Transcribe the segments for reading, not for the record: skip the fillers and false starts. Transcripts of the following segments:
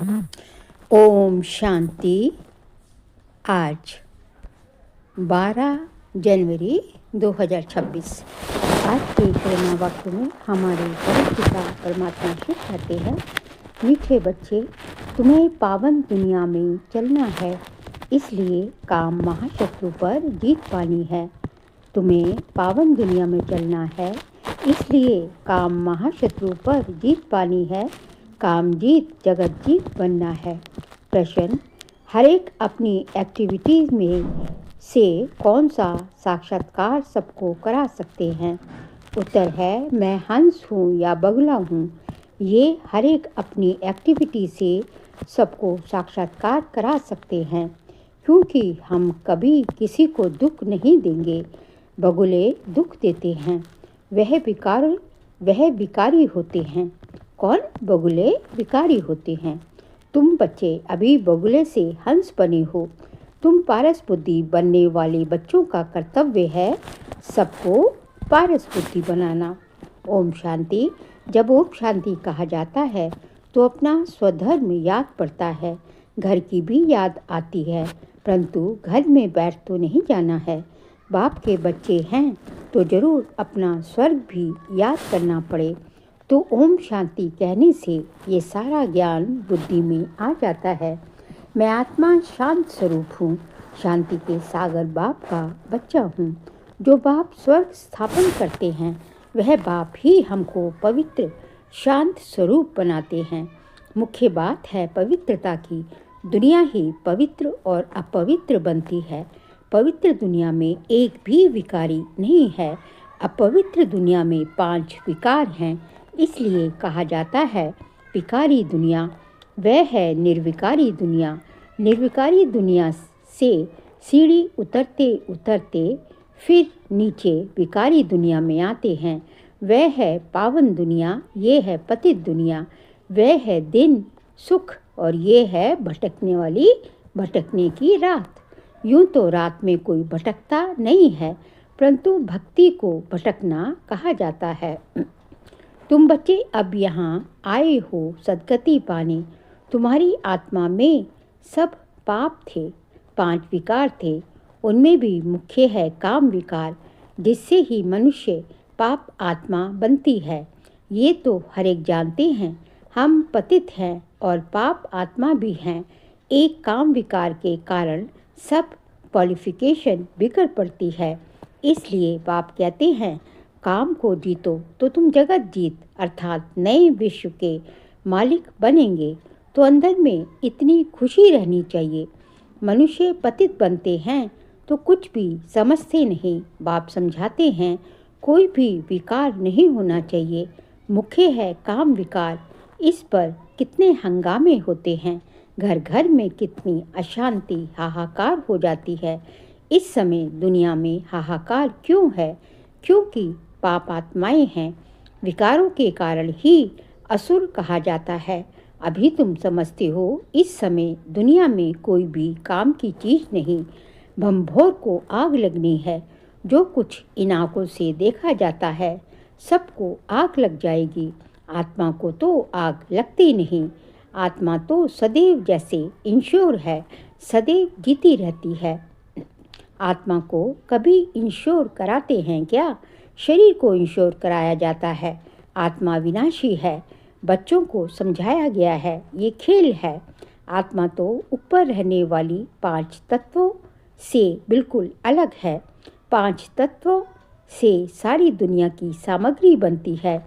ओम शांति। आज 12 जनवरी 2026। आज के प्रेरणा वाक्य में हमारे परम पिता परमात्मा शिव कहते हैं, मीठे बच्चे, तुम्हें पावन दुनिया में चलना है, इसलिए काम महाशत्रु पर जीत पानी है। तुम्हें पावन दुनिया में चलना है, इसलिए काम महाशत्रु पर जीत पानी है। काम जीत जगत जीत बनना है। प्रश्न, हर एक अपनी एक्टिविटीज़ में से कौन सा साक्षात्कार सबको करा सकते हैं? उत्तर है, मैं हंस हूँ या बगुला हूँ। ये हर एक अपनी एक्टिविटी से सबको साक्षात्कार करा सकते हैं, क्योंकि हम कभी किसी को दुख नहीं देंगे। बगुले दुख देते हैं, वह विकारी होते हैं। कौन? बगुले विकारी होते हैं। तुम बच्चे अभी बगुले से हंस बने हो। तुम पारस बुद्धि बनने वाले बच्चों का कर्तव्य है सबको पारस बुद्धि बनाना। ओम शांति। जब ओम शांति कहा जाता है तो अपना स्वधर्म याद पड़ता है। घर की भी याद आती है, परंतु घर में बैठ तो नहीं जाना है। बाप के बच्चे हैं तो जरूर अपना स्वर्ग भी याद करना पड़े। तो ओम शांति कहने से ये सारा ज्ञान बुद्धि में आ जाता है। मैं आत्मा शांत स्वरूप हूँ, शांति के सागर बाप का बच्चा हूँ। जो बाप स्वर्ग स्थापन करते हैं वह बाप ही हमको पवित्र शांत स्वरूप बनाते हैं। मुख्य बात है पवित्रता की। दुनिया ही पवित्र और अपवित्र बनती है। पवित्र दुनिया में एक भी विकारी नहीं है। अपवित्र दुनिया में 5 विकार हैं। इसलिए कहा जाता है विकारी दुनिया। वह है निर्विकारी दुनिया। निर्विकारी दुनिया से सीढ़ी उतरते उतरते फिर नीचे विकारी दुनिया में आते हैं। वह है पावन दुनिया, ये है पतित दुनिया। वह है दिन सुख और ये है भटकने की रात। यूं तो रात में कोई भटकता नहीं है, परंतु भक्ति को भटकना कहा जाता है। तुम बच्चे अब यहाँ आए हो सद्गति पाने। तुम्हारी आत्मा में सब पाप थे, 5 विकार थे। उनमें भी मुख्य है काम विकार, जिससे ही मनुष्य पाप आत्मा बनती है। ये तो हर एक जानते हैं। हम पतित हैं और पाप आत्मा भी हैं। एक काम विकार के कारण सब क्वालिफिकेशन बिगड़ पड़ती है। इसलिए बाप कहते हैं, काम को जीतो तो तुम जगत जीत अर्थात नए विश्व के मालिक बनेंगे। तो अंदर में इतनी खुशी रहनी चाहिए। मनुष्य पतित बनते हैं तो कुछ भी समझते नहीं। बाप समझाते हैं कोई भी विकार नहीं होना चाहिए। मुख्य है काम विकार। इस पर कितने हंगामे होते हैं। घर घर में कितनी अशांति हाहाकार हो जाती है। इस समय दुनिया में हाहाकार क्यों है? क्योंकि पाप आत्माएं हैं। विकारों के कारण ही असुर कहा जाता है। अभी तुम समझते हो इस समय दुनिया में कोई भी काम की चीज़ नहीं। भंभोर को आग लगनी है। जो कुछ इन आँखों से देखा जाता है सबको आग लग जाएगी। आत्मा को तो आग लगती नहीं। आत्मा तो सदैव जैसे इंश्योर है, सदैव जीती रहती है। आत्मा को कभी इंश्योर कराते हैं क्या? शरीर को इंश्योर कराया जाता है। आत्मा विनाशी है। बच्चों को समझाया गया है ये खेल है। आत्मा तो ऊपर रहने वाली 5 तत्वों से बिल्कुल अलग है। 5 तत्वों से सारी दुनिया की सामग्री बनती है।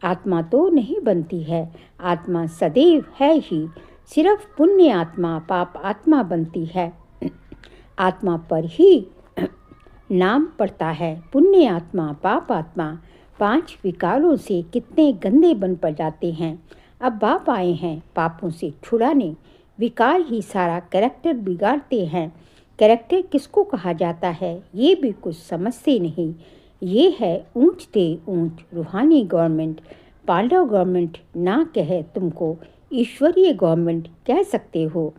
आत्मा तो नहीं बनती है। आत्मा सदैव है ही। सिर्फ पुण्य आत्मा पाप आत्मा बनती है। आत्मा पर ही नाम पड़ता है। पुण्य आत्मा पाप आत्मा 5 विकारों से कितने गंदे बन पड़ जाते हैं। अब बाप आए हैं पापों से छुड़ाने। विकार ही सारा कैरेक्टर बिगाड़ते हैं। कैरेक्टर किसको कहा जाता है ये भी कुछ समझते नहीं। ये है ऊंच से ऊंच रूहानी गवर्नमेंट। पांडव गवर्नमेंट ना कहे तुमको ईश्वरीय गवर्नमेंट कह सकते हो।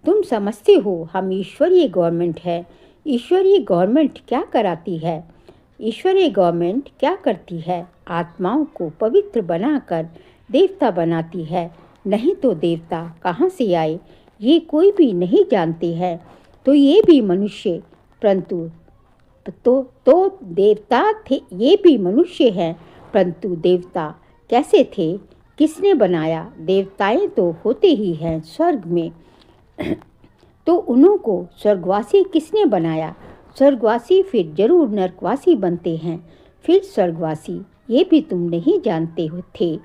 तुम समझते हो हम ईश्वरीय गवर्नमेंट है। ईश्वरीय गवर्नमेंट क्या कराती है? ईश्वरीय गवर्नमेंट क्या करती है? आत्माओं को पवित्र बनाकर देवता बनाती है। नहीं तो देवता कहाँ से आए ये कोई भी नहीं जानते हैं। तो ये भी मनुष्य परंतु तो देवता थे, ये भी मनुष्य हैं परंतु देवता कैसे थे, किसने बनाया? देवताएं तो होते ही हैं स्वर्ग में, तो उन्हों को स्वर्गवासी किसने बनाया? स्वर्गवासी फिर जरूर नरकवासी बनते हैं, फिर स्वर्गवासी ये भी तुम नहीं जानते हो थे,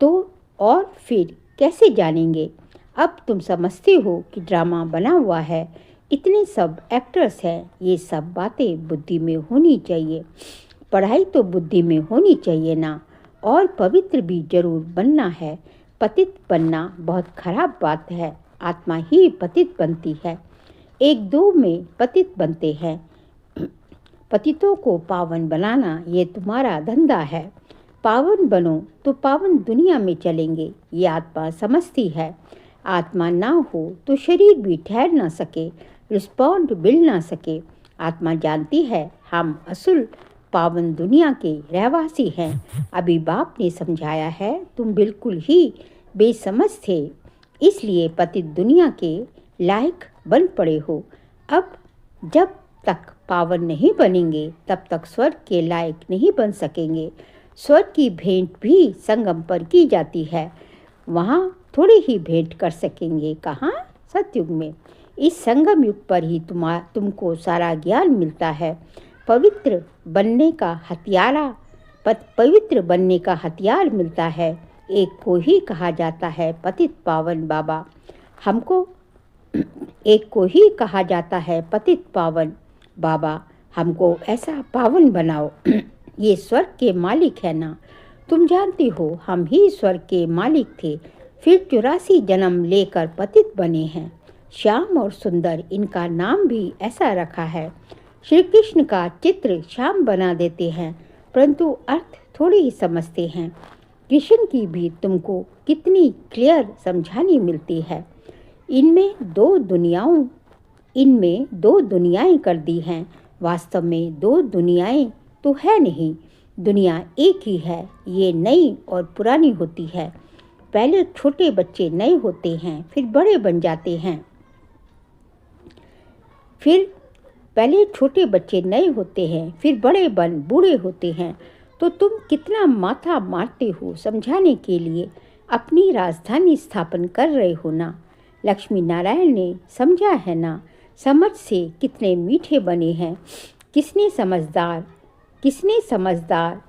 तो और फिर कैसे जानेंगे? अब तुम समझते हो कि ड्रामा बना हुआ है, इतने सब एक्टर्स हैं, ये सब बातें बुद्धि में होनी चाहिए। पढ़ाई तो बुद्धि में होनी चाहिए ना, और पवित्र भी जरूर बनना है। पतित बनना बहुत खराब बात है, आत्मा ही पतित बनती है, एक दो में पतित बनते हैं। पतितों को पावन बनाना ये तुम्हारा धंधा है। पावन बनो तो पावन दुनिया में चलेंगे, ये आत्मा समझती है। आत्मा ना हो तो शरीर भी ठहर ना सके, रिस्पॉन्ड मिल ना सके। आत्मा जानती है हम असुल पावन दुनिया के रहवासी हैं। अभी बाप ने समझाया है, तुम बिल्कुल ही बेसमझ थे, इसलिए पतित दुनिया के लायक बन पड़े हो। अब जब तक पावन नहीं बनेंगे तब तक स्वर्ग के लायक नहीं बन सकेंगे। स्वर्ग की भेंट भी संगम पर की जाती है, वहाँ थोड़ी ही भेंट कर सकेंगे, कहाँ? सतयुग में। इस संगम युग पर ही तुमको सारा ज्ञान मिलता है। पवित्र बनने का हथियार मिलता है। एक को ही कहा जाता है पतित पावन बाबा, हमको एक को ही कहा जाता है पतित पावन बाबा, हमको ऐसा पावन बनाओ। ये स्वर्ग के मालिक है ना, तुम जानती हो हम ही स्वर्ग के मालिक थे, फिर 84 जन्म लेकर पतित बने हैं। श्याम और सुंदर इनका नाम भी ऐसा रखा है। श्री कृष्ण का चित्र श्याम बना देते हैं, परंतु अर्थ थोड़ी ही समझते हैं। कृष्ण की भी तुमको कितनी क्लियर समझानी मिलती है। इनमें दो दुनियाएं कर दी हैं। वास्तव में दो दुनियाएं तो है नहीं, दुनिया एक ही है। ये नई और पुरानी होती है। पहले छोटे बच्चे नए होते हैं, फिर बड़े बन जाते हैं। पहले छोटे बच्चे नए होते हैं, फिर बूढ़े होते हैं। तो तुम कितना माथा मारते हो समझाने के लिए, अपनी राजधानी स्थापन कर रहे हो ना। लक्ष्मी नारायण ने समझा है ना, समझ से कितने मीठे बने हैं। किसने समझदार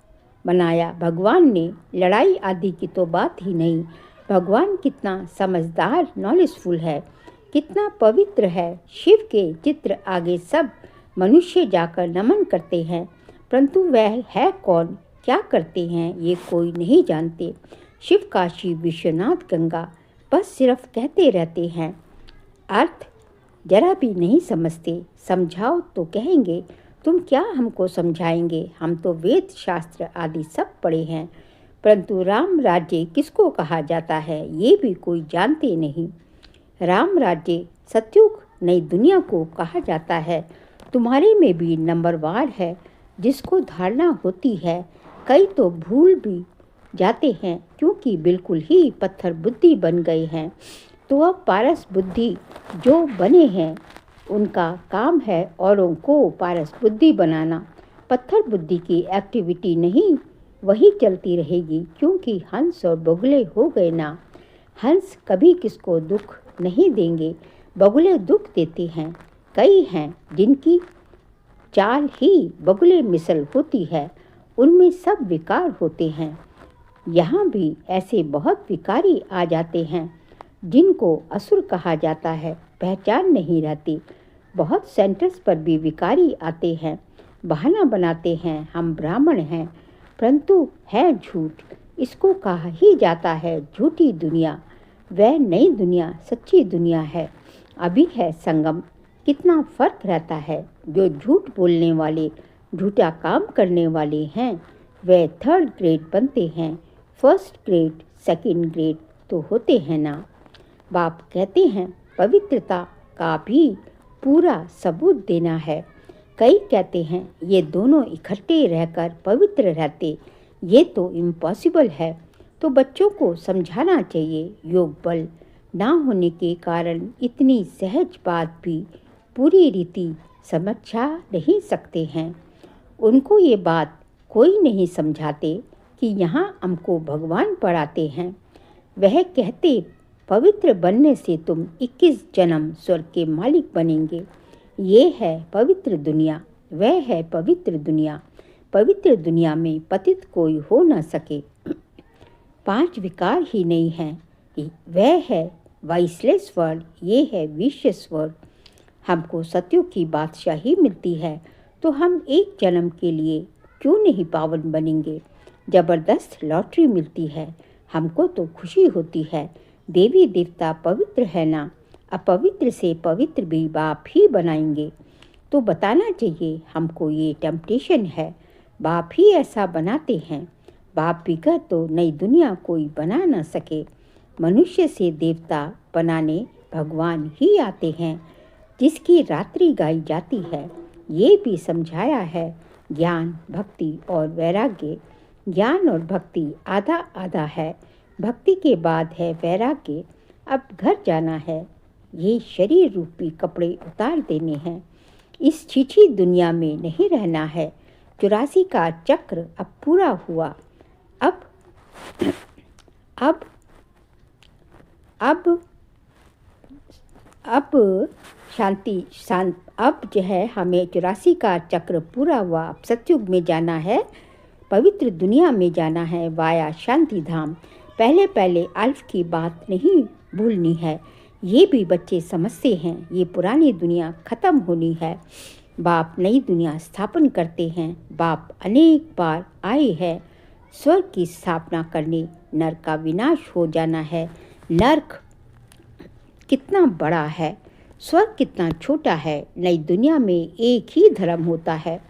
बनाया? भगवान ने। लड़ाई आदि की तो बात ही नहीं। भगवान कितना समझदार नॉलेजफुल है, कितना पवित्र है। शिव के चित्र आगे सब मनुष्य जाकर नमन करते हैं, परंतु वह है कौन, क्या करते हैं, ये कोई नहीं जानते। शिव, काशी, विश्वनाथ, गंगा बस सिर्फ कहते रहते हैं, अर्थ जरा भी नहीं समझते। समझाओ तो कहेंगे तुम क्या हमको समझाएंगे, हम तो वेद शास्त्र आदि सब पढ़े हैं। परंतु राम राज्य किसको कहा जाता है ये भी कोई जानते नहीं। राम राज्य सतयुग नई दुनिया को कहा जाता है। तुम्हारे में भी नंबरवार है, जिसको धारणा होती है। कई तो भूल भी जाते हैं, क्योंकि बिल्कुल ही पत्थर बुद्धि बन गए हैं। तो अब पारस बुद्धि जो बने हैं, उनका काम है औरों को पारस बुद्धि बनाना। पत्थर बुद्धि की एक्टिविटी नहीं, वही चलती रहेगी, क्योंकि हंस और बगुले हो गए ना। हंस कभी किसको दुख नहीं देंगे, बगुले दुख देते हैं। कई हैं जिनकी चाल ही बगुले मिसल होती है, उनमें सब विकार होते हैं। यहाँ भी ऐसे बहुत विकारी आ जाते हैं जिनको असुर कहा जाता है, पहचान नहीं रहती। बहुत सेंटर्स पर भी विकारी आते हैं, बहाना बनाते हैं हम ब्राह्मण हैं, परंतु है झूठ। इसको कहा ही जाता है झूठी दुनिया। वह नई दुनिया सच्ची दुनिया है। अभी है संगम। कितना फर्क रहता है। जो झूठ बोलने वाले, झूठा काम करने वाले हैं, वे 3rd ग्रेड बनते हैं। 1st ग्रेड 2nd ग्रेड तो होते हैं ना। बाप कहते हैं पवित्रता का भी पूरा सबूत देना है। कई कहते हैं ये दोनों इकट्ठे रहकर पवित्र रहते, ये तो इम्पॉसिबल है। तो बच्चों को समझाना चाहिए। योग बल ना होने के कारण इतनी सहज बात भी पूरी रीति समझा नहीं सकते हैं। उनको ये बात कोई नहीं समझाते कि यहाँ हमको भगवान पढ़ाते हैं। वह कहते पवित्र बनने से तुम 21 जन्म स्वर्ग के मालिक बनेंगे। ये है पवित्र दुनिया, वह है पवित्र दुनिया। पवित्र दुनिया में पतित कोई हो न सके। 5 विकार ही नहीं हैं। वह है वाइसलेस वर्ल्ड, ये है विशियस वर्ल्ड। हमको सत्युग की बादशाही मिलती है तो हम एक जन्म के लिए क्यों नहीं पावन बनेंगे। ज़बरदस्त लॉटरी मिलती है, हमको तो खुशी होती है। देवी देवता पवित्र है ना, अपवित्र से पवित्र भी बाप ही बनाएंगे। तो बताना चाहिए हमको ये टेम्पटेशन है, बाप ही ऐसा बनाते हैं। बाप बिगड़ तो नई दुनिया कोई बना ना सके। मनुष्य से देवता बनाने भगवान ही आते हैं, जिसकी रात्रि गाई जाती है। ये भी समझाया है ज्ञान, भक्ति और वैराग्य। ज्ञान और भक्ति आधा आधा है, भक्ति के बाद है वैराग्य। अब घर जाना है, ये शरीर रूपी कपड़े उतार देने हैं। इस छीछी दुनिया में नहीं रहना है। 84 का चक्र अब पूरा हुआ। अब अब अब अब शांति शांत अब जो है हमें 84 का चक्र पूरा हुआ। अब सतयुग में जाना है, पवित्र दुनिया में जाना है, वाया शांति धाम। पहले पहले अल्फ की बात नहीं भूलनी है। ये भी बच्चे समझते हैं, ये पुरानी दुनिया ख़त्म होनी है। बाप नई दुनिया स्थापन करते हैं। बाप अनेक बार आए हैं स्वर्ग की स्थापना करने। नरक का विनाश हो जाना है। नरक कितना बड़ा है, स्वर्ग कितना छोटा है। नई दुनिया में एक ही धर्म होता है।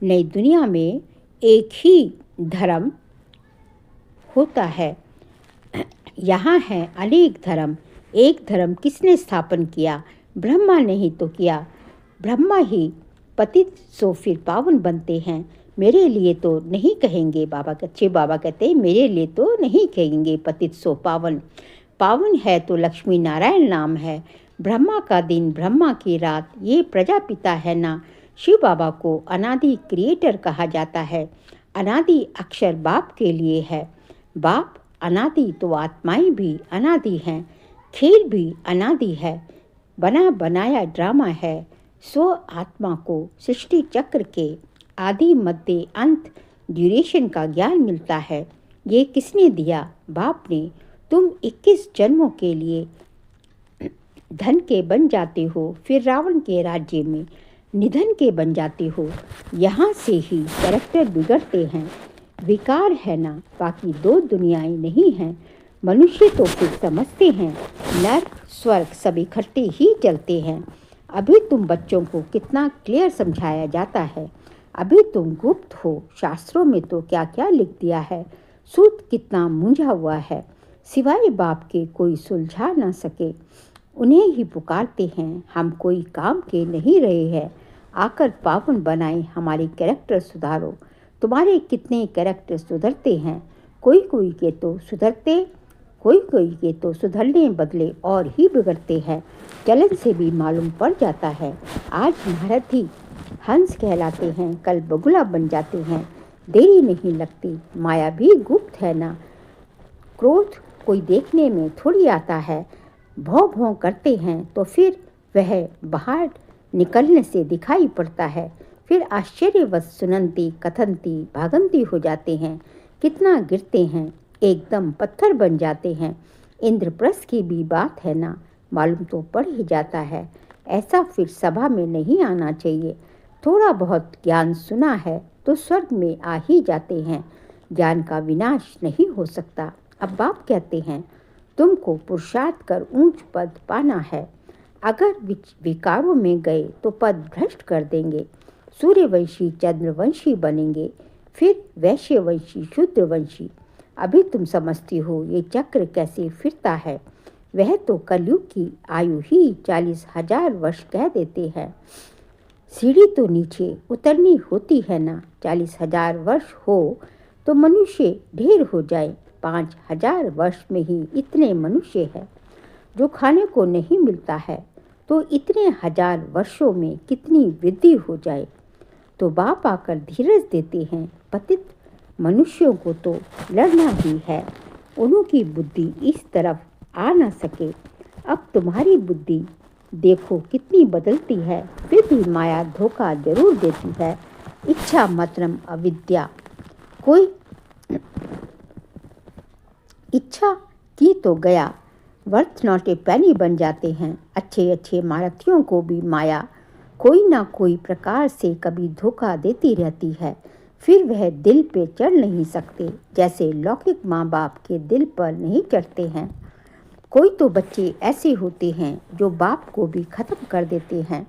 नई दुनिया में एक ही धर्म होता है। यहाँ है अनेक धर्म। एक धर्म किसने स्थापन किया? ब्रह्मा ने ही तो किया। ब्रह्मा ही पतित सो फिर पावन बनते हैं। मेरे लिए तो नहीं कहेंगे, बाबा कच्चे बाबा कहते हैं मेरे लिए तो नहीं कहेंगे पतित सो पावन। पावन है तो लक्ष्मी नारायण नाम है। ब्रह्मा का दिन, ब्रह्मा की रात, ये प्रजापिता है ना। शिव बाबा को अनादि क्रिएटर कहा जाता है। अनादि अक्षर बाप के लिए है। बाप अनादि तो आत्माएं भी अनादि हैं। खेल भी अनादि है। बना बनाया ड्रामा है। स्व आत्मा को सृष्टि चक्र के आदि मध्य अंत ड्यूरेशन का ज्ञान मिलता है। ये किसने दिया? बाप ने। तुम 21 जन्मों के लिए धन के बन जाते हो, फिर रावण के राज्य में निधन के बन जाते हो। यहाँ से ही कैरेक्टर बिगड़ते हैं। विकार है ना, बाकी 2 दुनियाएं नहीं हैं। मनुष्य तो फिर समझते हैं नरक स्वर्ग सब इकट्ठे ही चलते हैं। अभी तुम बच्चों को कितना क्लियर समझाया जाता है। अभी तुम गुप्त हो। शास्त्रों में तो क्या क्या लिख दिया है। सूत कितना मूंझा हुआ है, सिवाय बाप के कोई सुलझा ना सके। उन्हें ही पुकारते हैं। हम कोई काम के नहीं रहे हैं। आकर पावन बनाए, हमारे कैरेक्टर सुधारो। तुम्हारे कितने कैरेक्टर सुधरते हैं। कोई कोई के तो सुधरते, कोई कोई के तो सुधरने बदले और ही बिगड़ते हैं। चलन से भी मालूम पड़ जाता है। आज महारथी हंस कहलाते हैं, कल बगुला बन जाते हैं। देरी नहीं लगती। माया भी गुप्त है ना। क्रोध कोई देखने में थोड़ी आता है। भौं भौं करते हैं तो फिर वह बाहर निकलने से दिखाई पड़ता है। फिर आश्चर्यवश सुनंती कथनती भागंती हो जाते हैं। कितना गिरते हैं, एकदम पत्थर बन जाते हैं। इंद्रप्रस्थ की भी बात है ना, मालूम तो पड़ ही जाता है। ऐसा फिर सभा में नहीं आना चाहिए। थोड़ा बहुत ज्ञान सुना है तो स्वर्ग में आ ही जाते हैं। ज्ञान का विनाश नहीं हो सकता। अब बाप कहते हैं तुमको पुरुषार्थ कर ऊंच पद पाना है। अगर विकारों में गए तो पद भ्रष्ट कर देंगे। सूर्यवंशी चंद्रवंशी बनेंगे, फिर वैश्यवंशी शूद्रवंशी। अभी तुम समझती हो ये चक्र कैसे फिरता है। वह तो कलयुग की आयु ही 40,000 वर्ष कह देते हैं। सीढ़ी तो नीचे उतरनी होती है ना। 40,000 वर्ष हो तो मनुष्य ढेर हो जाए। 5,000 वर्ष में ही इतने मनुष्य हैं जो खाने को नहीं मिलता है, तो इतने 1000 वर्षों में कितनी वृद्धि हो जाए। तो बाप आकर धीरज देते हैं, पतित मनुष्यों को तो लड़ना ही है, उन्हों की बुद्धि इस तरफ आ न सके। अब तुम्हारी बुद्धि देखो कितनी बदलती है, फिर भी माया धोखा जरूर देती है। इच्छा मात्रम अविद्या, कोई इच्छा की तो गया, वर्थ नॉट ए पैनी बन जाते हैं। अच्छे अच्छे महारथियों को भी माया कोई ना कोई प्रकार से कभी धोखा देती रहती है, फिर वह दिल पे चढ़ नहीं सकते, जैसे लौकिक माँ बाप के दिल पर नहीं चढ़ते हैं। कोई तो बच्चे ऐसे होते हैं जो बाप को भी ख़त्म कर देते हैं,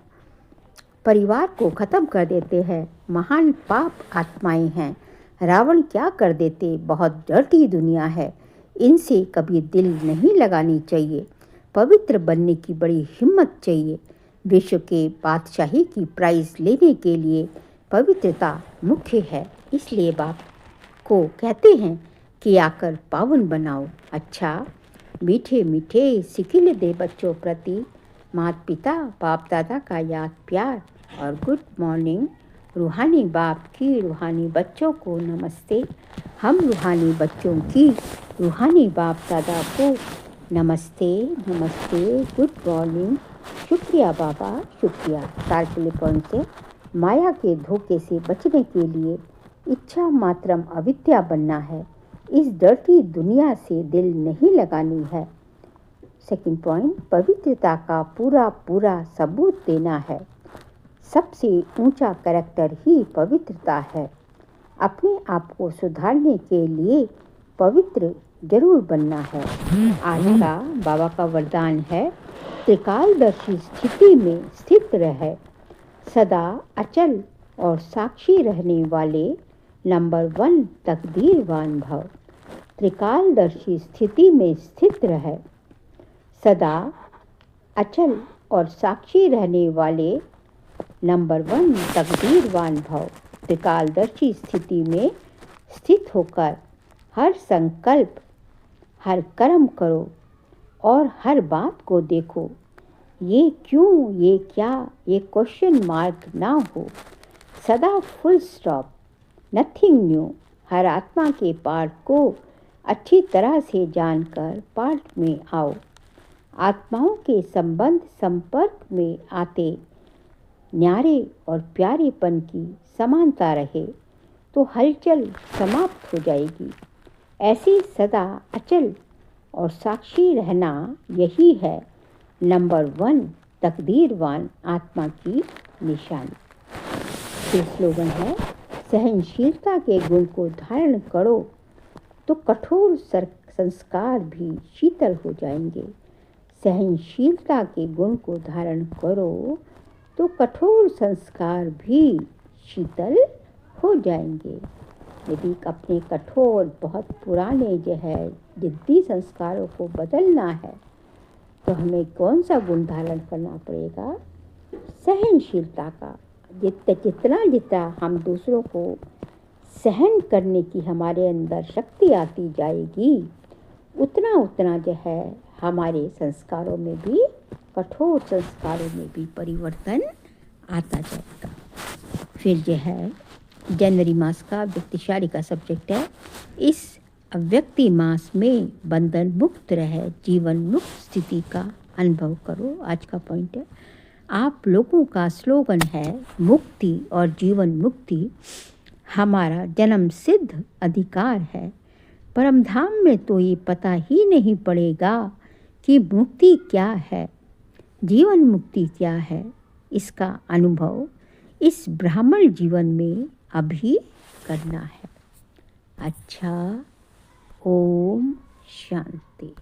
परिवार को ख़त्म कर देते हैं। महान पाप आत्माएं हैं, रावण क्या कर देते, बहुत डर्टी दुनिया है, इनसे कभी दिल नहीं लगानी चाहिए। पवित्र बनने की बड़ी हिम्मत चाहिए। विश्व के बादशाही की प्राइज़ लेने के लिए पवित्रता मुख्य है, इसलिए बाप को कहते हैं कि आकर पावन बनाओ। अच्छा, मीठे मीठे सिकिल दे बच्चों प्रति माता पिता बाप दादा का याद प्यार और गुड मॉर्निंग। रूहानी बाप की रूहानी बच्चों को नमस्ते। हम रूहानी बच्चों की रूहानी बाप दादा को नमस्ते नमस्ते, गुड मॉर्निंग। शुक्रिया बाबा, शुक्रिया। तारकली पॉइंट से माया के धोखे से बचने के लिए इच्छा मात्रम अविद्या बनना है, इस डर्टी दुनिया से दिल नहीं लगानी है। सेकंड पॉइंट, पवित्रता का पूरा पूरा सबूत देना है। सबसे ऊंचा कैरेक्टर ही पवित्रता है। अपने आप को सुधारने के लिए पवित्र जरूर बनना है। आज का बाबा का वरदान है, त्रिकालदर्शी स्थिति में स्थित रहे, सदा अचल और साक्षी रहने वाले नंबर 1 तकदीरवान भव। त्रिकालदर्शी स्थिति में स्थित रहे, सदा अचल और साक्षी रहने वाले नंबर 1 तकदीरवान भव। त्रिकालदर्शी स्थिति में स्थित होकर हर संकल्प, हर कर्म करो और हर बात को देखो। ये क्यों, ये क्या, ये क्वेश्चन मार्क ना हो। सदा फुल स्टॉप, नथिंग न्यू। हर आत्मा के पार्ट को अच्छी तरह से जानकर पार्ट में आओ। आत्माओं के संबंध संपर्क में आते न्यारे और प्यारेपन की समानता रहे तो हलचल समाप्त हो जाएगी। ऐसी सदा अचल और साक्षी रहना, यही है नंबर 1 तकदीरवान आत्मा की निशानी। फिर स्लोगन है, सहनशीलता के गुण को धारण करो तो कठोर संस्कार भी शीतल हो जाएंगे। सहनशीलता के गुण को धारण करो तो कठोर संस्कार भी शीतल हो जाएंगे। यदि अपने कठोर बहुत पुराने जो है जिद्दी संस्कारों को बदलना है तो हमें कौन सा गुण धारण करना पड़ेगा? सहनशीलता का। जितना हम दूसरों को सहन करने की हमारे अंदर शक्ति आती जाएगी, उतना जो है हमारे संस्कारों में भी, कठोर संस्कारों में भी परिवर्तन आता जाएगा। फिर जो है जनवरी मास का व्यक्तिशाली का सब्जेक्ट है, इस अव्यक्ति मास में बंधन मुक्त रहे, जीवन मुक्त स्थिति का अनुभव करो। आज का पॉइंट है, आप लोगों का स्लोगन है, मुक्ति और जीवन मुक्ति हमारा जन्म सिद्ध अधिकार है। परमधाम में तो ये पता ही नहीं पड़ेगा कि मुक्ति क्या है, जीवन मुक्ति क्या है। इसका अनुभव इस ब्राह्मण जीवन में अभी करना है। अच्छा, ओम शांति।